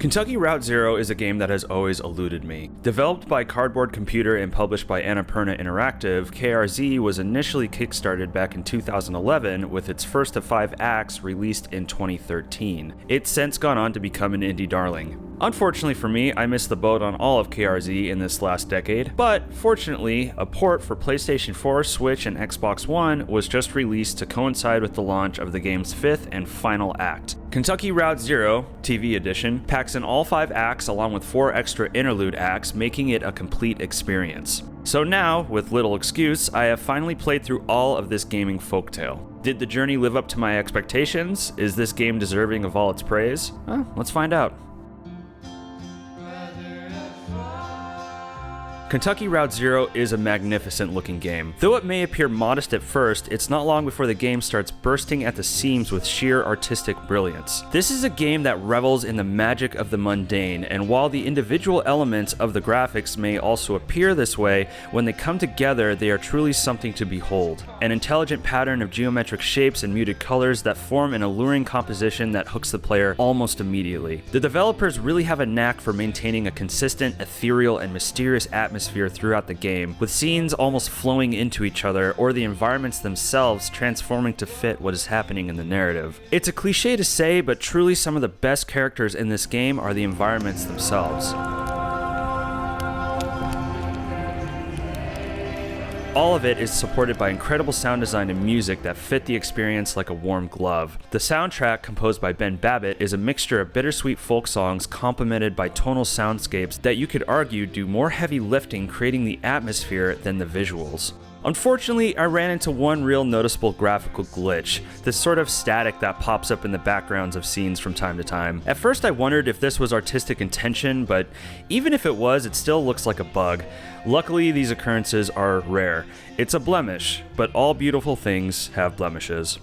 Kentucky Route Zero is a game that has always eluded me. Developed by Cardboard Computer and published by Annapurna Interactive, KRZ was initially kickstarted back in 2011 with its first of 5 acts released in 2013. It's since gone on to become an indie darling. Unfortunately for me, I missed the boat on all of KRZ in this last decade, but fortunately, a port for PlayStation 4, Switch, and Xbox One was just released to coincide with the launch of the game's 5th and final act. Kentucky Route Zero, TV edition, packs in all 5 acts along with 4 extra interlude acts, making it a complete experience. So now, with little excuse, I have finally played through all of this gaming folktale. Did the journey live up to my expectations? Is this game deserving of all its praise? Let's find out. Kentucky Route Zero is a magnificent looking game. Though it may appear modest at first, it's not long before the game starts bursting at the seams with sheer artistic brilliance. This is a game that revels in the magic of the mundane, and while the individual elements of the graphics may also appear this way, when they come together they are truly something to behold. An intelligent pattern of geometric shapes and muted colors that form an alluring composition that hooks the player almost immediately. The developers really have a knack for maintaining a consistent, ethereal, and mysterious atmosphere throughout the game, with scenes almost flowing into each other or the environments themselves transforming to fit what is happening in the narrative. It's a cliche to say, but truly some of the best characters in this game are the environments themselves. All of it is supported by incredible sound design and music that fit the experience like a warm glove. The soundtrack, composed by Ben Babbitt, is a mixture of bittersweet folk songs complemented by tonal soundscapes that you could argue do more heavy lifting creating the atmosphere than the visuals. Unfortunately, I ran into one real noticeable graphical glitch, this sort of static that pops up in the backgrounds of scenes from time to time. At first I wondered if this was artistic intention, but even if it was, it still looks like a bug. Luckily, these occurrences are rare. It's a blemish, but all beautiful things have blemishes.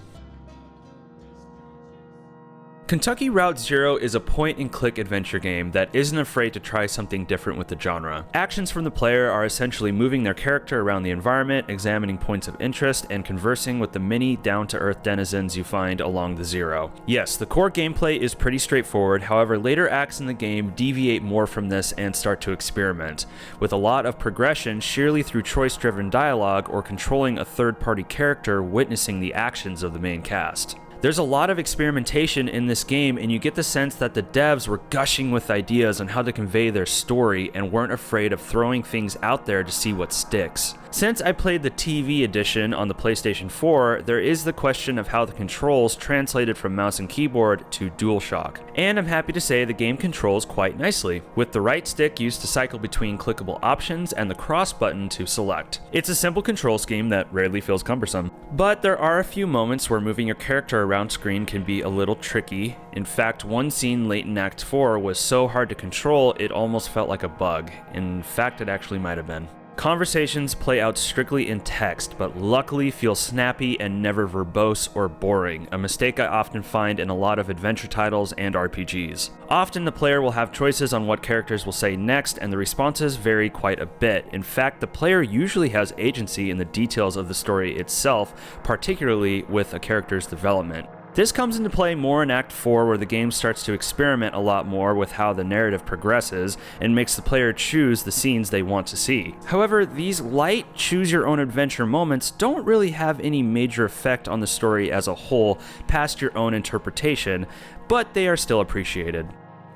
Kentucky Route Zero is a point-and-click adventure game that isn't afraid to try something different with the genre. Actions from the player are essentially moving their character around the environment, examining points of interest, and conversing with the many down-to-earth denizens you find along the Zero. Yes, the core gameplay is pretty straightforward, however later acts in the game deviate more from this and start to experiment, with a lot of progression sheerly through choice-driven dialogue or controlling a third-party character witnessing the actions of the main cast. There's a lot of experimentation in this game, and you get the sense that the devs were gushing with ideas on how to convey their story and weren't afraid of throwing things out there to see what sticks. Since I played the TV edition on the PlayStation 4, there is the question of how the controls translated from mouse and keyboard to DualShock. And I'm happy to say the game controls quite nicely, with the right stick used to cycle between clickable options and the cross button to select. It's a simple control scheme that rarely feels cumbersome. But there are a few moments where moving your character around screen can be a little tricky. In fact, one scene late in Act 4 was so hard to control it almost felt like a bug. In fact, it actually might have been. Conversations play out strictly in text, but luckily feel snappy and never verbose or boring, a mistake I often find in a lot of adventure titles and RPGs. Often the player will have choices on what characters will say next, and the responses vary quite a bit. In fact, the player usually has agency in the details of the story itself, particularly with a character's development. This comes into play more in Act 4, where the game starts to experiment a lot more with how the narrative progresses and makes the player choose the scenes they want to see. However, these light, choose-your-own-adventure moments don't really have any major effect on the story as a whole past your own interpretation, but they are still appreciated.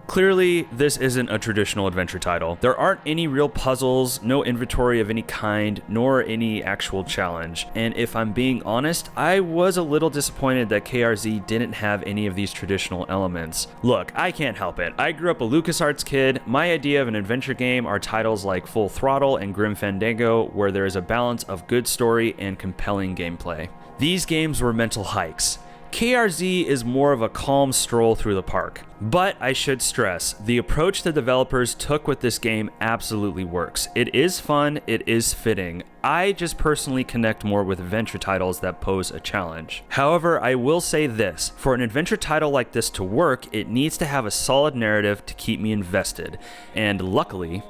Clearly, this isn't a traditional adventure title. There aren't any real puzzles, no inventory of any kind, nor any actual challenge. And if I'm being honest, I was a little disappointed that KRZ didn't have any of these traditional elements. Look, I can't help it. I grew up a LucasArts kid. My idea of an adventure game are titles like Full Throttle and Grim Fandango, where there is a balance of good story and compelling gameplay. These games were mental hikes. KRZ is more of a calm stroll through the park. But I should stress, the approach the developers took with this game absolutely works. It is fun, it is fitting. I just personally connect more with adventure titles that pose a challenge. However, I will say this, for an adventure title like this to work, it needs to have a solid narrative to keep me invested. And luckily,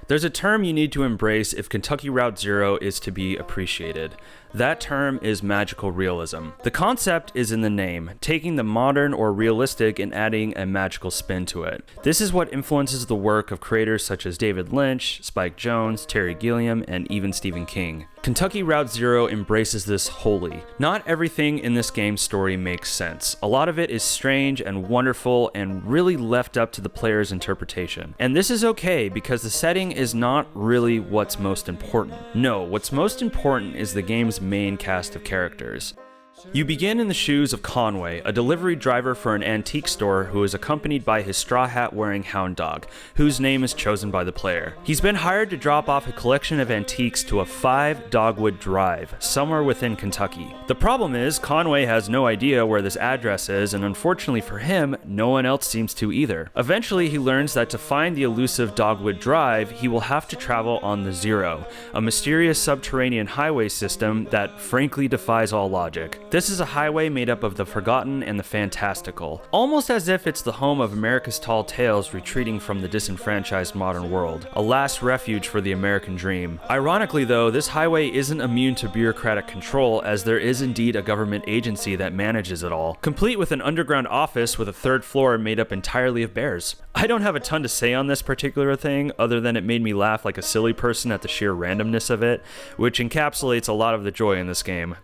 There's a term you need to embrace if Kentucky Route Zero is to be appreciated. That term is magical realism. The concept is in the name, taking the modern or realistic and adding a magical spin to it. This is what influences the work of creators such as David Lynch, Spike Jonze, Terry Gilliam, and even Stephen King. Kentucky Route Zero embraces this wholly. Not everything in this game's story makes sense. A lot of it is strange and wonderful and really left up to the player's interpretation. And this is okay because the setting is not really what's most important. No, what's most important is the game's main cast of characters. You begin in the shoes of Conway, a delivery driver for an antique store who is accompanied by his straw hat wearing hound dog, whose name is chosen by the player. He's been hired to drop off a collection of antiques to a 5-dogwood drive, somewhere within Kentucky. The problem is, Conway has no idea where this address is, and unfortunately for him, no one else seems to either. Eventually, he learns that to find the elusive Dogwood Drive, he will have to travel on the Zero, a mysterious subterranean highway system that frankly defies all logic. This is a highway made up of the forgotten and the fantastical, almost as if it's the home of America's tall tales retreating from the disenfranchised modern world, a last refuge for the American dream. Ironically though, this highway isn't immune to bureaucratic control, as there is indeed a government agency that manages it all, complete with an underground office with a 3rd floor made up entirely of bears. I don't have a ton to say on this particular thing, other than it made me laugh like a silly person at the sheer randomness of it, which encapsulates a lot of the joy in this game.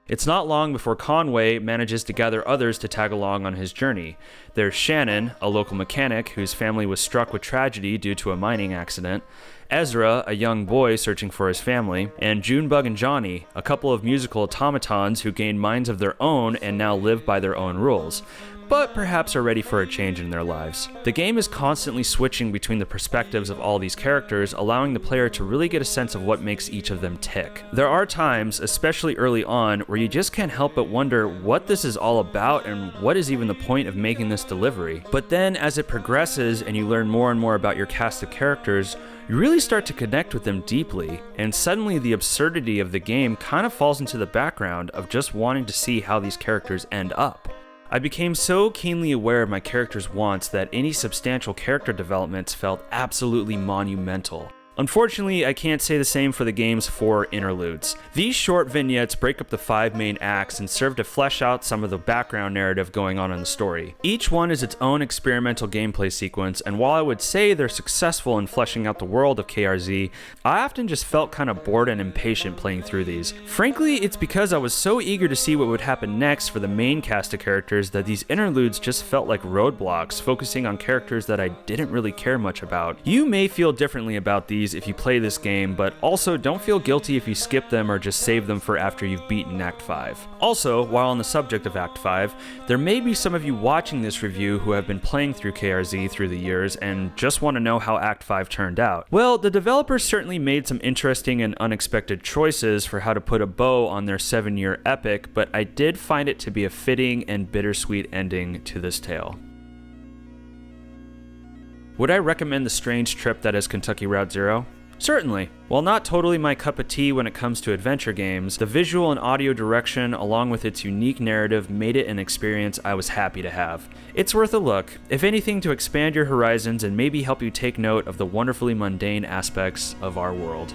It's not long before Conway manages to gather others to tag along on his journey. There's Shannon, a local mechanic whose family was struck with tragedy due to a mining accident, Ezra, a young boy searching for his family, and Junebug and Johnny, a couple of musical automatons who gained minds of their own and now live by their own rules, but perhaps are ready for a change in their lives. The game is constantly switching between the perspectives of all these characters, allowing the player to really get a sense of what makes each of them tick. There are times, especially early on, where you just can't help but wonder what this is all about and what is even the point of making this delivery. But then as it progresses and you learn more and more about your cast of characters, you really start to connect with them deeply, and suddenly the absurdity of the game kind of falls into the background of just wanting to see how these characters end up. I became so keenly aware of my character's wants that any substantial character developments felt absolutely monumental. Unfortunately, I can't say the same for the game's 4 interludes. These short vignettes break up the 5 main acts and serve to flesh out some of the background narrative going on in the story. Each one is its own experimental gameplay sequence, and while I would say they're successful in fleshing out the world of KRZ, I often just felt kind of bored and impatient playing through these. Frankly, it's because I was so eager to see what would happen next for the main cast of characters that these interludes just felt like roadblocks, focusing on characters that I didn't really care much about. You may feel differently about these if you play this game, but also don't feel guilty if you skip them or just save them for after you've beaten Act 5. Also, while on the subject of Act 5, there may be some of you watching this review who have been playing through KRZ through the years and just want to know how Act 5 turned out. Well, the developers certainly made some interesting and unexpected choices for how to put a bow on their 7-year epic, but I did find it to be a fitting and bittersweet ending to this tale. Would I recommend the strange trip that is Kentucky Route Zero? Certainly. While not totally my cup of tea when it comes to adventure games, the visual and audio direction along with its unique narrative made it an experience I was happy to have. It's worth a look, if anything to expand your horizons and maybe help you take note of the wonderfully mundane aspects of our world.